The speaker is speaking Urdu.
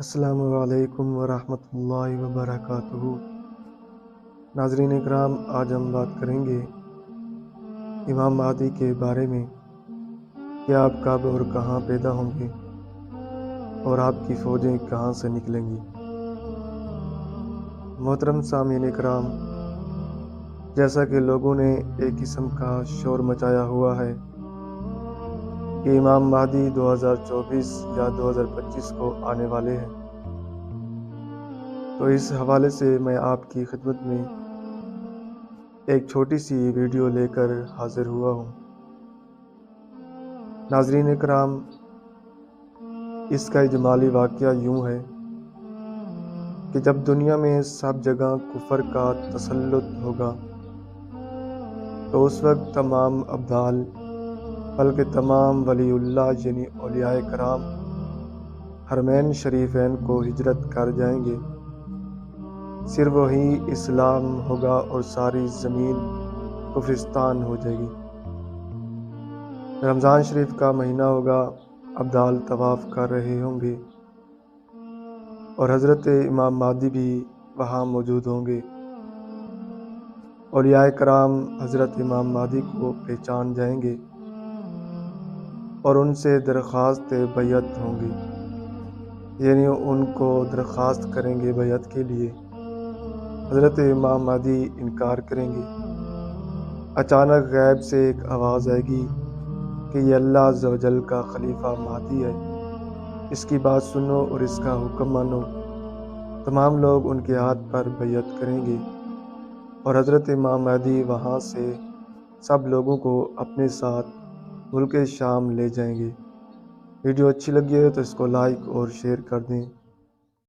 السلام علیکم ورحمۃ اللہ وبرکاتہ۔ ناظرین اکرام، آج ہم بات کریں گے امام مہدی کے بارے میں کہ آپ کب اور کہاں پیدا ہوں گے اور آپ کی فوجیں کہاں سے نکلیں گی۔ محترم سامعین اکرام، جیسا کہ لوگوں نے ایک قسم کا شور مچایا ہوا ہے کہ امام مہدی 2024 یا 2025 کو آنے والے ہیں، تو اس حوالے سے میں آپ کی خدمت میں ایک چھوٹی سی ویڈیو لے کر حاضر ہوا ہوں۔ ناظرین اکرام، اس کا اجمالی واقعہ یوں ہے کہ جب دنیا میں سب جگہ کفر کا تسلط ہوگا تو اس وقت تمام ابدال بلکہ تمام ولی اللہ یعنی اولیاء کرام حرمین شریفین کو ہجرت کر جائیں گے۔ صرف وہی اسلام ہوگا اور ساری زمین کفرستان ہو جائے گی۔ رمضان شریف کا مہینہ ہوگا، ابدال طواف کر رہے ہوں گے اور حضرت امام مہدی بھی وہاں موجود ہوں گے۔ اولیاء کرام حضرت امام مہدی کو پہچان جائیں گے اور ان سے درخواست بیعت ہوں گی، یعنی ان کو درخواست کریں گے بیعت کے لیے۔ حضرت امام مہدی انکار کریں گے۔ اچانک غیب سے ایک آواز آئے گی کہ یہ اللہ عز و جل کا خلیفہ مہدی ہے، اس کی بات سنو اور اس کا حکم مانو۔ تمام لوگ ان کے ہاتھ پر بیعت کریں گے اور حضرت امام مہدی وہاں سے سب لوگوں کو اپنے ساتھ ملک شام لے جائیں گے۔ ویڈیو اچھی لگی ہے تو اس کو لائک اور شیئر کر دیں۔